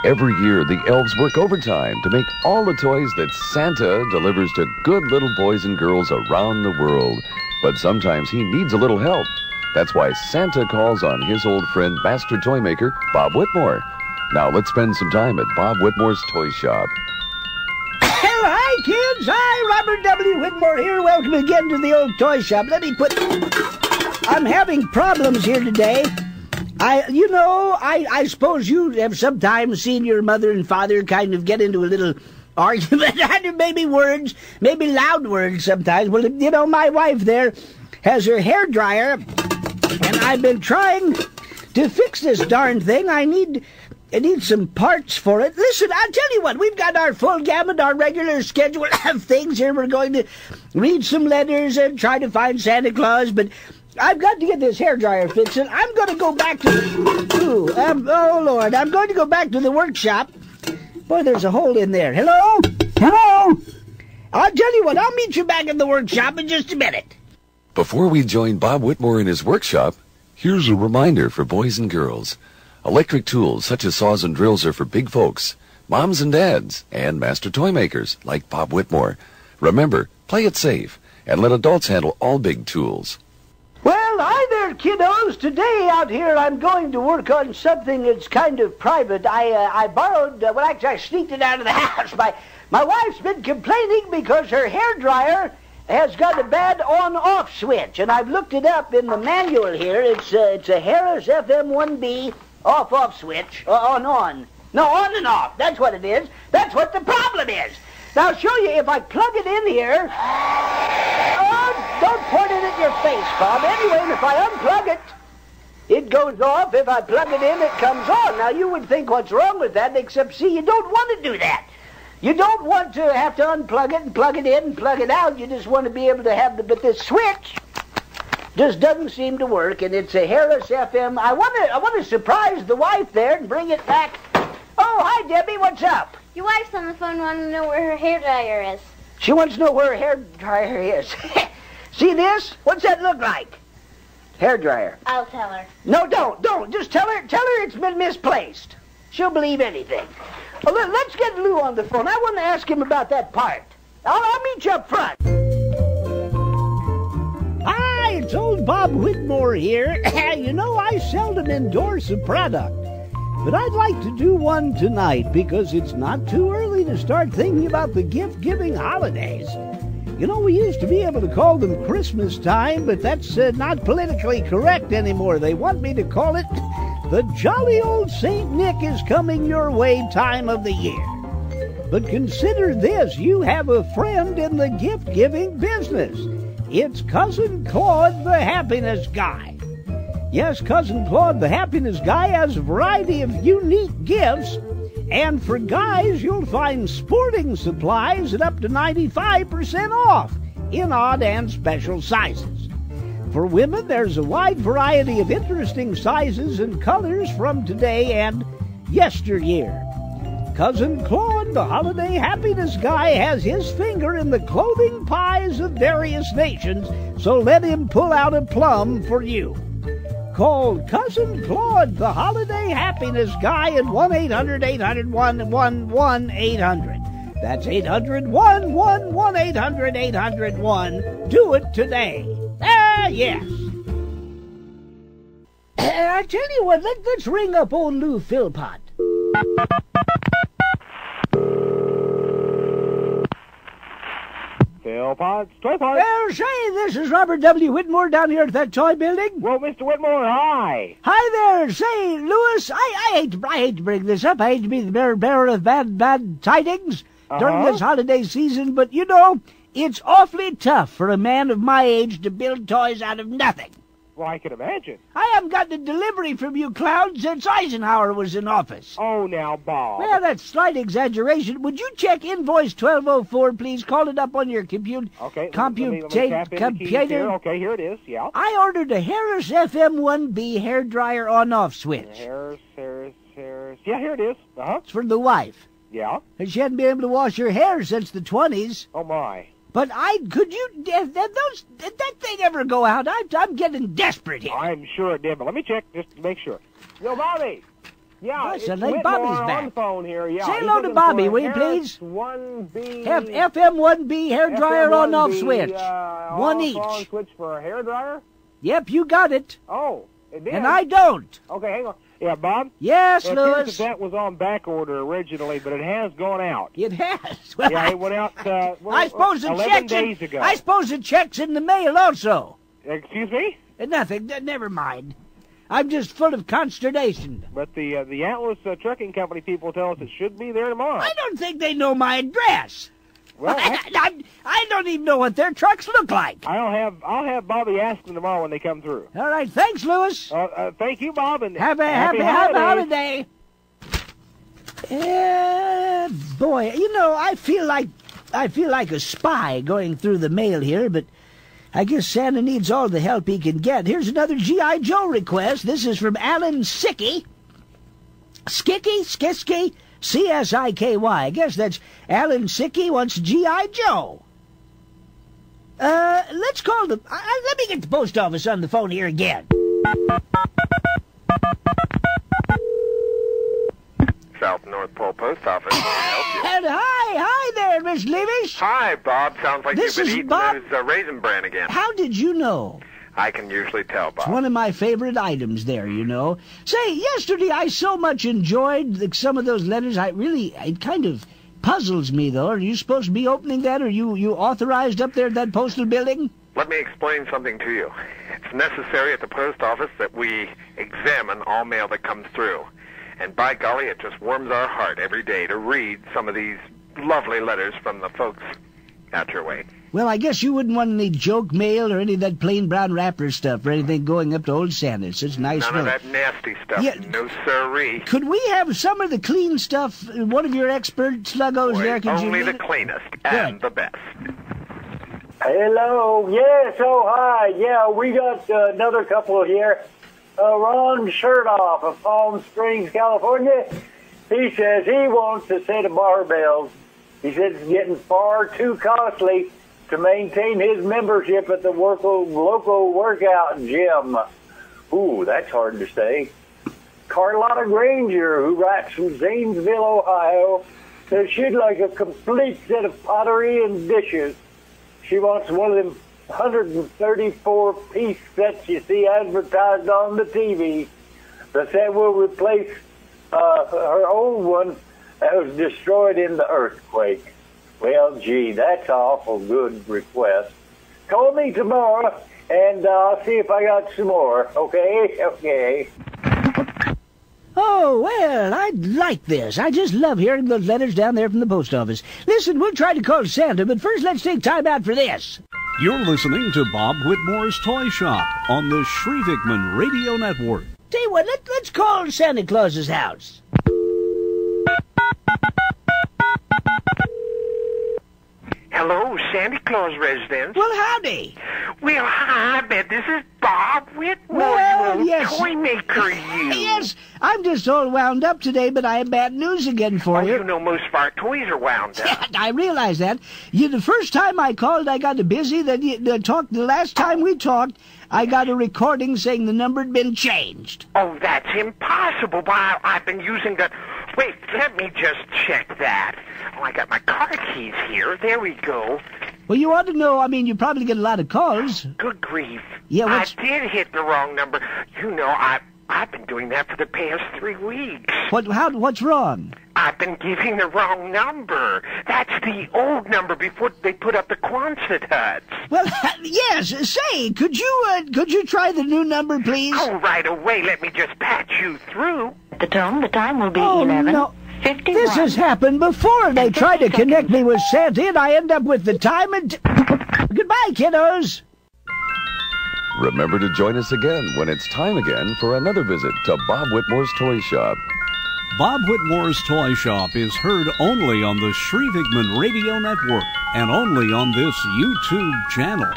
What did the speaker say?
Every year, the elves work overtime to make all the toys that Santa delivers to good little boys and girls around the world. But sometimes he needs a little help. That's why Santa calls on his old friend, master toy maker Bob Whitmore. Now let's spend some time at Bob Whitmore's Toy Shop. Hi, kids. Hi, Robert W. Whitmore here. Welcome again to the old toy shop. I'm having problems here today. I suppose you have sometimes seen your mother and father kind of get into a little argument, maybe loud words sometimes. Well, my wife there has her hair dryer, and I've been trying to fix this darn thing. I need some parts for it. Listen, I'll tell you what, we've got our full gamut, our regular schedule of things here. We're going to read some letters and try to find Santa Claus, but I've got to get this hairdryer fixed, and I'm going to go back to oh, Lord, I'm going to go back to the workshop. Boy, there's a hole in there. Hello? Hello? I'll tell you what, I'll meet you back in the workshop in just a minute. Before we join Bob Whitmore in his workshop, here's a reminder for boys and girls. Electric tools such as saws and drills are for big folks, moms and dads, and master toy makers like Bob Whitmore. Remember, play it safe, and let adults handle all big tools. Well, hi there, kiddos. Today out here I'm going to work on something that's kind of private. I borrowed, actually I sneaked it out of the house. My wife's been complaining because her hairdryer has got a bad on-off switch, and I've looked it up in the manual here. It's a Harris FM1B off-off switch. On. No, on and off. That's what it is. That's what the problem is. Now, I'll show you if I plug it in here. Oh, don't point it at your face, Bob. Anyway, if I unplug it, it goes off. If I plug it in, it comes on. Now, you would think, what's wrong with that? Except, see, you don't want to do that. You don't want to have to unplug it and plug it in and plug it out. You just want to be able to have but this switch just doesn't seem to work, and it's a Harris FM. I want to surprise the wife there and bring it back. Oh, hi, Debbie. What's up? Your wife's on the phone wanting to know where her hairdryer is. She wants to know where her hairdryer is. See this? What's that look like? Hairdryer. I'll tell her. No, don't. Just tell her it's been misplaced. She'll believe anything. Well, let's get Lou on the phone. I want to ask him about that part. I'll meet you up front. Hi, it's old Bob Whitmore here. I seldom endorse a product, but I'd like to do one tonight because it's not too early to start thinking about the gift-giving holidays. We used to be able to call them Christmas time, but that's not politically correct anymore. They want me to call it the jolly old St. Nick is coming your way time of the year. But consider this, you have a friend in the gift-giving business. It's Cousin Claude the Happiness Guy. Yes, Cousin Claude the Happiness Guy has a variety of unique gifts, and for guys you'll find sporting supplies at up to 95% off in odd and special sizes. For women, there's a wide variety of interesting sizes and colors from today and yesteryear. Cousin Claude, the holiday happiness guy, has his finger in the clothing pies of various nations, so let him pull out a plum for you. Call Cousin Claude, the holiday happiness guy, at 1-800-800-1-1-800. That's 800-1-1-1-800-800-1. Do it today. Yes. I tell you what, let's ring up old Lou Philpott. Philpott's Toy Park. Well, say, this is Robert W. Whitmore down here at that toy building. Well, Mr. Whitmore, hi. Hi there. Say, Louis, I hate to bring this up. I hate to be the bearer of bad tidings during this holiday season, but, it's awfully tough for a man of my age to build toys out of nothing. Well, I can imagine. I haven't gotten a delivery from you clowns since Eisenhower was in office. Oh, now, Bob. Well, that's slight exaggeration. Would you check invoice 1204, please? Call it up on your computer. Okay, let me tap in the keys here. Okay, here it is, yeah. I ordered a Harris FM1B hairdryer on-off switch. Harris. Yeah, here it is. It's for the wife. Yeah? And she hadn't been able to wash her hair since the 20s. Oh, my. But that thing ever go out? I'm getting desperate here. I'm sure it did, but let me check just to make sure. Yo, Bobby! Yeah, Gosh, it's I think Whitmore Bobby's back. on the phone here. Yeah, Say he's hello to looking Bobby, for will you, Harris please? 1B. FM1B hairdryer on off switch. One each. On switch for a hairdryer? Yep, you got it. Oh, it did. And I don't. Okay, hang on. Yeah, Bob? Yes, It appears Lewis. that was on back order originally, but it has gone out. It has. Well, Yeah, it went out I suppose the 11 checks days ago. I suppose the check's in the mail also. Excuse me? Nothing. Never mind. I'm just full of consternation. But the Atlas Trucking Company people tell us it should be there tomorrow. I don't think they know my address. Well, I don't even know what their trucks look like. I'll have Bobby ask them tomorrow when they come through. All right, thanks, Lewis. Thank you, Bob, and Have a happy holiday. Boy, you know, I feel like a spy going through the mail here, but I guess Santa needs all the help he can get. Here's another G.I. Joe request. This is from Alan Sicky. Skisky, C-S-I-K-Y. I guess that's Alan Sicky wants G.I. Joe. Let's call the... let me get the post office on the phone here again. South North Pole Post Office. Can I help you? And hi there, Miss Leavish. Hi, Bob. Sounds like This you've is been eating Bob. those Raisin Bran again. How did you know? I can usually tell, It's Bob. one of my favorite items there, you know. Say, yesterday I so much enjoyed some of those letters. It kind of puzzles me, though. Are you supposed to be opening that? Are you authorized up there at that postal building? Let me explain something to you. It's necessary at the post office that we examine all mail that comes through. And by golly, it just warms our heart every day to read some of these lovely letters from the folks out your way. Well, I guess you wouldn't want any joke mail or any of that plain brown wrapper stuff or anything going up to old Santa. It's such nice None of that nasty stuff. Yeah. No sirree. Could we have some of the clean stuff? One of your expert sluggos there, could you Only read the it? cleanest and the best. Hello. Yes, oh, hi. Yeah, we got another couple here. Ron Sherdoff of Palm Springs, California. He says he wants a set of barbells. He says it's getting far too costly to maintain his membership at the local workout gym. Ooh, that's hard to say. Carlotta Granger, who writes from Zanesville, Ohio, says she'd like a complete set of pottery and dishes. She wants one of them 134-piece sets you see advertised on the TV. The set will replace her old one that was destroyed in the earthquake. Well, gee, that's an awful good request. Call me tomorrow, and I'll see if I got some more. Okay? Okay. Oh, well, I like this. I just love hearing those letters down there from the post office. Listen, we'll try to call Santa, but first let's take time out for this. You're listening to Bob Whitmore's Toy Shop on the Shrevekman Radio Network. Tell you what, let's call Santa Claus's house. Hello, Santa Claus residence. Well, howdy. Well, hi, I bet this is Bob Whitmore, Well, you old yes. toy maker, you. Yes, I'm just all wound up today, but I have bad news again for Oh, you. you know most of our toys are wound up. I realize that. The first time I called, I got busy. The last time we talked, I got a recording saying the number had been changed. Oh, that's impossible. Why, I've been using the... Wait, let me just check that. Oh, I got my car keys here. There we go. Well, you ought to know. I mean, you probably get a lot of calls. Good grief. Yeah, I did hit the wrong number. You know, I've been doing that for the past 3 weeks. What's wrong? I've been giving the wrong number. That's the old number before they put up the Quonset huts. Well, yes. Say, could you try the new number, please? Oh, right away. Let me just patch you through. The time will be Oh, 11. no. 51. This has happened before. They try to connect me with Santa, and I end up with the time and... Goodbye, kiddos. Remember to join us again when it's time again for another visit to Bob Whitmore's Toy Shop. Bob Whitmore's Toy Shop is heard only on the Shrevekman Radio Network and only on this YouTube channel.